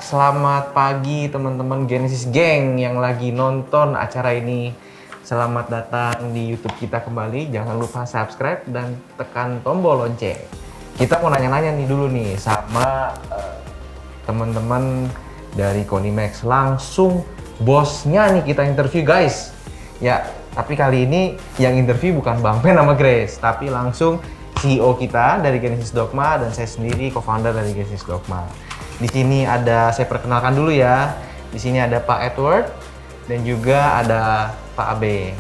selamat pagi teman-teman Genesis Gang yang lagi nonton acara ini. Selamat datang di YouTube kita kembali. Jangan lupa subscribe dan tekan tombol lonceng. Kita mau nanya-nanya nih dulu nih sama teman-teman dari Konimax. Langsung bosnya nih kita interview guys. Ya, tapi kali ini yang interview bukan Bang Pen sama Grace, tapi langsung CEO kita dari Genesis Dogma dan saya sendiri co-founder dari Genesis Dogma. Di sini ada, saya perkenalkan dulu ya. Di sini ada Pak Edward dan juga ada Pak Abe.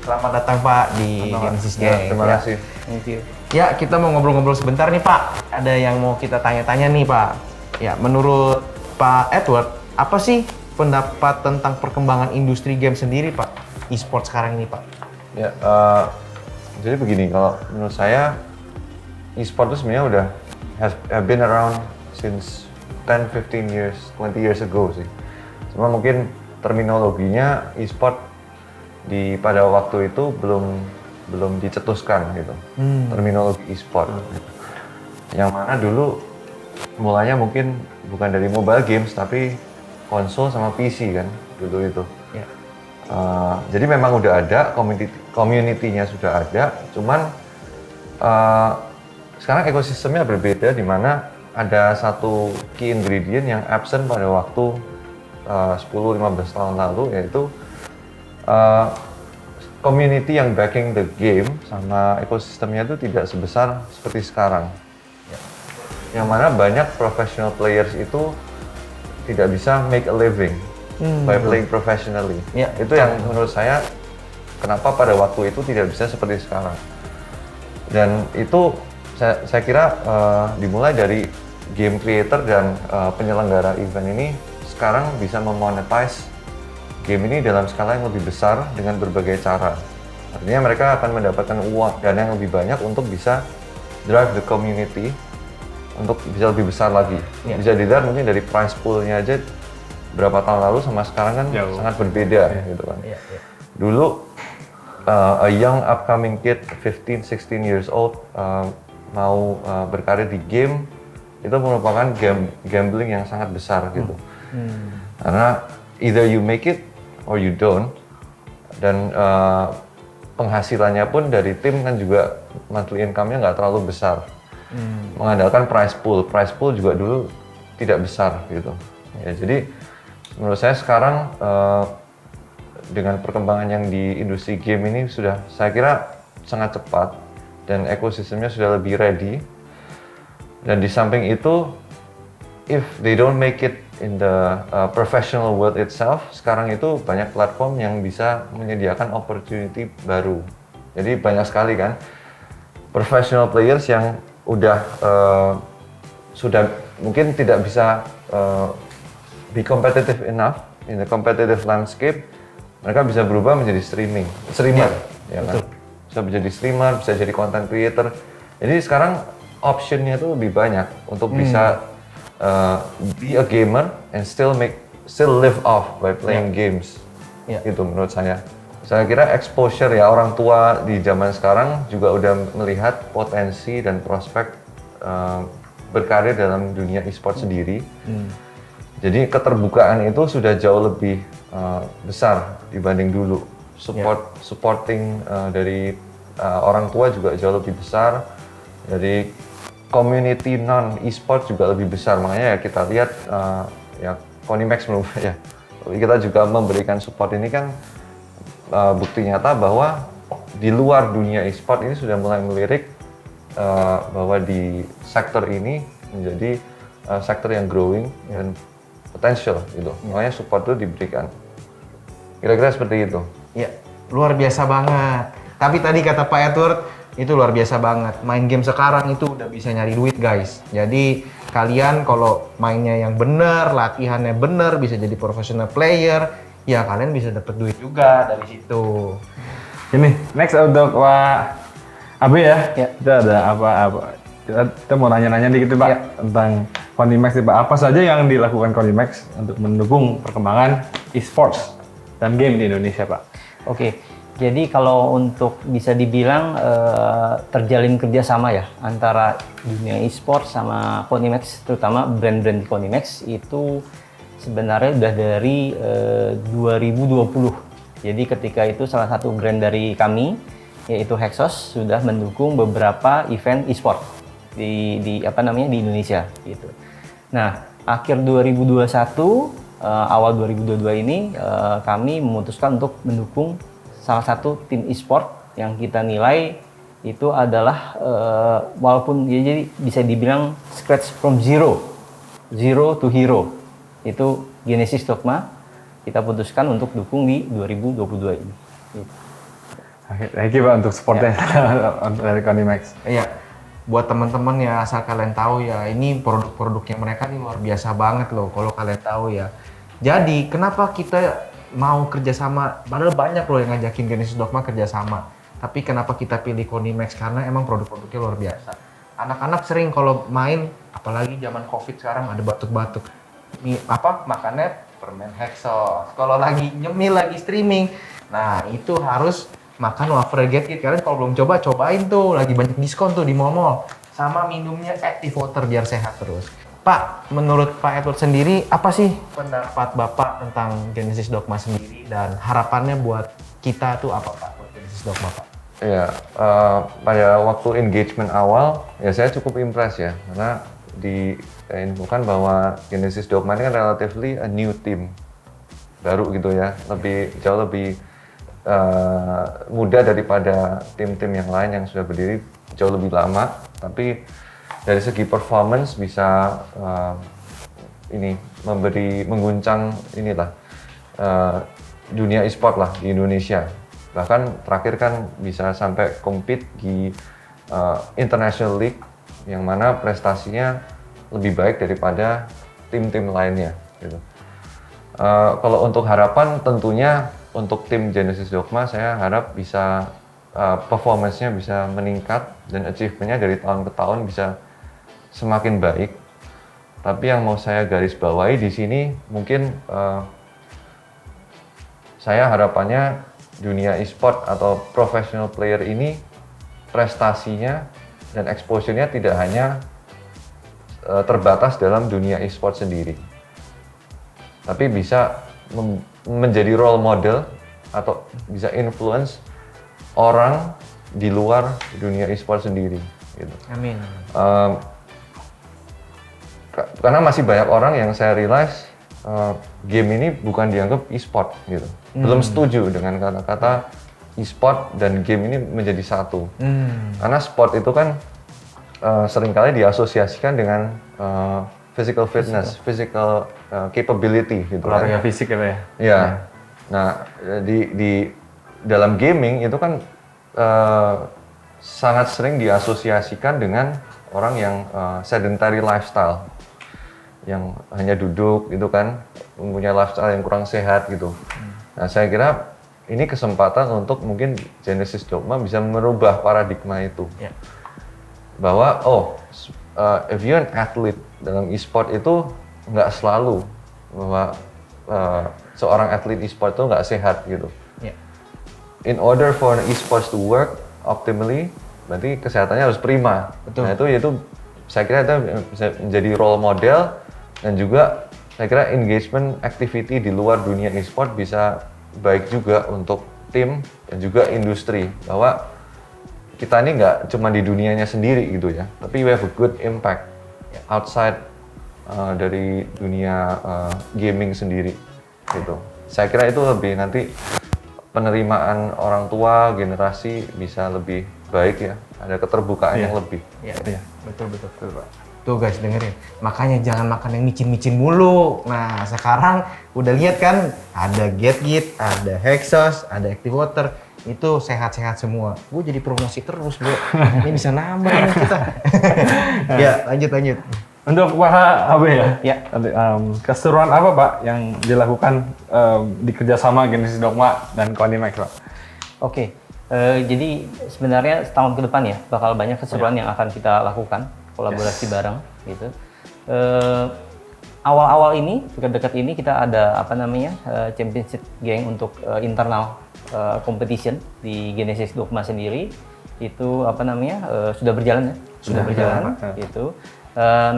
Selamat datang Pak di Genesis Gang. Terima kasih. Thank you. Ya, kita mau ngobrol-ngobrol sebentar nih Pak. Ada yang mau kita tanya-tanya nih Pak. Ya, menurut Pak Edward, apa sih pendapat tentang perkembangan industri game sendiri Pak? E-sport sekarang ini Pak. Ya, jadi begini, kalau menurut saya e-sport itu sebenarnya udah have been around since 10, 15 years, 20 years ago sih. Cuma mungkin terminologinya e-sport pada waktu itu belum dicetuskan gitu. Terminologi e-sport. Yang mana dulu mulanya mungkin bukan dari mobile games tapi konsol sama PC kan dulu itu. Ya. Jadi memang udah ada community-nya sudah ada, cuman sekarang ekosistemnya berbeda di mana ada satu key ingredient yang absent pada waktu 10-15 tahun lalu, yaitu community yang backing the game sama ekosistemnya itu tidak sebesar seperti sekarang. Yang mana banyak professional players itu tidak bisa make a living by playing professionally. Ya. Itu yang menurut saya kenapa pada waktu itu tidak bisa seperti sekarang. Dan itu saya kira dimulai dari game creator dan penyelenggara event ini sekarang bisa memonetize game ini dalam skala yang lebih besar dengan berbagai cara. Artinya mereka akan mendapatkan uang dana yang lebih banyak untuk bisa drive the community untuk bisa lebih besar lagi. Ya. Bisa dilihat mungkin dari prize pool-nya aja berapa tahun lalu sama sekarang kan sangat berbeda gitu kan. Ya, ya. Dulu a young upcoming kid 15-16 years old mau berkarir di game itu merupakan gambling yang sangat besar gitu. Karena either you make it or you don't, dan penghasilannya pun dari tim kan juga monthly income-nya nggak terlalu besar. Mengandalkan prize pool juga dulu tidak besar gitu. Ya, jadi menurut saya sekarang dengan perkembangan yang di industri game ini sudah saya kira sangat cepat dan ekosistemnya sudah lebih ready. Dan di samping itu, if they don't make it in the professional world itself, sekarang itu banyak platform yang bisa menyediakan opportunity baru. Jadi banyak sekali kan professional players yang udah sudah mungkin tidak bisa be competitive enough in the competitive landscape, mereka bisa berubah menjadi streamer, ya kan? Bisa menjadi streamer, bisa jadi content creator. Jadi sekarang optionnya tuh lebih banyak untuk bisa be a gamer and still live off by playing games. Itu menurut saya. Saya kira exposure ya orang tua di zaman sekarang juga udah melihat potensi dan prospek berkarir dalam dunia e-sport sendiri. Jadi keterbukaan itu sudah jauh lebih besar dibanding dulu. Supporting dari orang tua juga jauh lebih besar. Dari community non e-sport juga lebih besar. Makanya ya kita lihat ya Konimax ya. Kita juga memberikan support ini kan bukti nyata bahwa di luar dunia e-sport ini sudah mulai melirik bahwa di sektor ini menjadi sektor yang growing dan potential gitu. Makanya support itu diberikan. Kira-kira seperti itu. Ya, luar biasa banget. Tapi tadi kata Pak Edward, itu luar biasa banget. Main game sekarang itu udah bisa nyari duit guys. Jadi kalian kalau mainnya yang bener, latihannya bener, bisa jadi professional player, ya kalian bisa dapet duit juga dari situ. Ini next untuk Pak Abe ya. Kita ada apa? Kita mau nanya-nanya dikit Pak tentang Konimax nih Pak. Apa saja yang dilakukan Konimax untuk mendukung perkembangan e-sports dan game di Indonesia Pak? Oke. Jadi kalau untuk bisa dibilang terjalin kerjasama ya antara dunia e-sport sama Konimax, terutama brand-brand di Konimax itu sebenarnya udah dari 2020. Jadi ketika itu salah satu brand dari kami yaitu Hexos sudah mendukung beberapa event e-sport di Indonesia gitu. Nah, akhir 2021 awal 2022 ini kami memutuskan untuk mendukung salah satu tim e-sport yang kita nilai itu adalah walaupun ya, jadi bisa dibilang scratch from zero to hero, itu Genesis Dogma. Kita putuskan untuk dukung di 2022 ini. Gitu. Thank you Pak untuk supportnya dari Konimax. Iya, buat teman-teman ya asal kalian tahu ya, ini produk-produknya mereka nih luar biasa banget loh kalau kalian tahu ya. Jadi kenapa kita mau kerjasama, padahal banyak loh yang ngajakin Genesis Dogma kerjasama. Tapi kenapa kita pilih Konimax? Karena emang produk-produknya luar biasa. Anak-anak sering kalau main, apalagi zaman COVID sekarang ada batuk-batuk. Makannya permen Hexos. Kalau lagi nyemil, lagi streaming, nah itu harus makan wafer Get It. Kalian kalau belum coba, cobain tuh. Lagi banyak diskon tuh di mall-mall. Sama minumnya Active Water biar sehat terus. Pak, menurut Pak Edward sendiri, apa sih pendapat Bapak tentang Genesis Dogma sendiri dan harapannya buat kita tuh apa Pak buat Genesis Dogma Pak? Ya, pada waktu engagement awal, ya saya cukup impress ya, karena diinfokan bahwa Genesis Dogma ini kan relatively a new team, baru gitu ya, jauh lebih muda daripada tim-tim yang lain yang sudah berdiri jauh lebih lama, tapi dari segi performance bisa mengguncang dunia e-sport lah di Indonesia. Bahkan terakhir kan bisa sampai compete di International League yang mana prestasinya lebih baik daripada tim-tim lainnya gitu. Kalau untuk harapan tentunya untuk tim Genesis Dogma saya harap bisa performance-nya bisa meningkat dan achievement-nya dari tahun ke tahun bisa semakin baik. Tapi yang mau saya garis bawahi di sini mungkin saya harapannya dunia e-sport atau professional player ini prestasinya dan exposure-nya tidak hanya terbatas dalam dunia e-sport sendiri. Tapi bisa menjadi role model atau bisa influence orang di luar dunia e-sport sendiri gitu. Amin. Karena masih banyak orang yang saya realize game ini bukan dianggap e-sport gitu. Belum setuju dengan kata-kata e-sport dan game ini menjadi satu. Karena sport itu kan seringkali diasosiasikan dengan physical fitness, physical capability gitu. Olahraga fisik ya Pak ya? Ya. Nah, di dalam gaming itu kan sangat sering diasosiasikan dengan orang yang sedentary lifestyle, yang hanya duduk gitu kan, mempunyai lifestyle yang kurang sehat gitu. Nah, saya kira ini kesempatan untuk mungkin Genesis Dogma bisa merubah paradigma itu. Yeah. Bahwa if you're an athlete dalam e-sport itu nggak selalu bahwa seorang atlet e-sport itu nggak sehat gitu. Yeah. In order for an e-sports to work optimally, berarti kesehatannya harus prima. Betul. Nah itu saya kira itu bisa menjadi role model dan juga saya kira engagement activity di luar dunia e-sport bisa baik juga untuk tim dan juga industri, bahwa kita ini nggak cuma di dunianya sendiri gitu ya, tapi we have a good impact outside dari dunia gaming sendiri gitu. Saya kira itu lebih nanti penerimaan orang tua generasi bisa lebih baik ya, ada keterbukaan yang lebih. Iya, betul Pak. Tuh guys dengerin, makanya jangan makan yang micin-micin mulu. Nah sekarang udah lihat kan, ada Get It, ada Hexos, ada Active Water, itu sehat-sehat semua. Gue jadi promosi terus bro, ini bisa nambah nih kita. Ya lanjut. Untuk Pak Abe Ya. Keseruan apa Pak yang dilakukan di kerjasama Genesis Dogma dan Konimax Pak? Oke, jadi sebenarnya setahun ke depan ya bakal banyak keseruan yang akan kita lakukan, kolaborasi bareng gitu. Awal-awal ini, dekat-dekat ini kita ada championship geng untuk internal competition di Genesis Dogma sendiri itu apa namanya sudah berjalan ya, sudah berjalan gitu.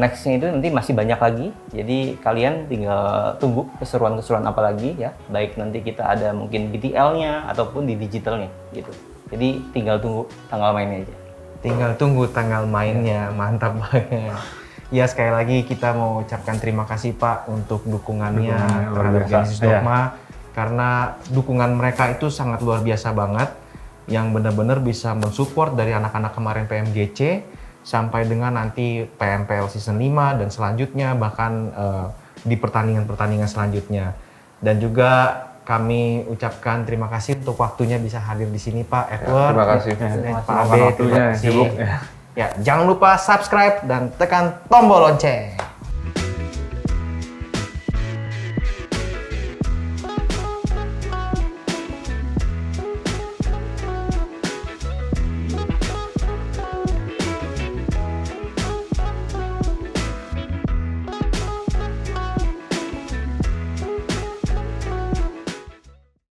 Nextnya itu nanti masih banyak lagi, jadi kalian tinggal tunggu keseruan-keseruan apa lagi ya, baik nanti kita ada mungkin BTL-nya ataupun di digitalnya gitu. Jadi tinggal tunggu tanggal mainnya aja. Tinggal tunggu tanggal mainnya, mantap banget. Ya sekali lagi kita mau ucapkan terima kasih Pak untuk dukungannya luar terhadap biasa. Genesis Dogma, karena dukungan mereka itu sangat luar biasa banget, yang benar-benar bisa mensupport dari anak-anak kemarin PMGC sampai dengan nanti PMPL season 5 dan selanjutnya, bahkan di pertandingan-pertandingan selanjutnya. Dan juga kami ucapkan terima kasih untuk waktunya bisa hadir di sini Pak Edward. Terima kasih. Dan Pak Terima Abe, kasih. terima kasih. Sibuk, ya. Ya, jangan lupa subscribe dan tekan tombol lonceng.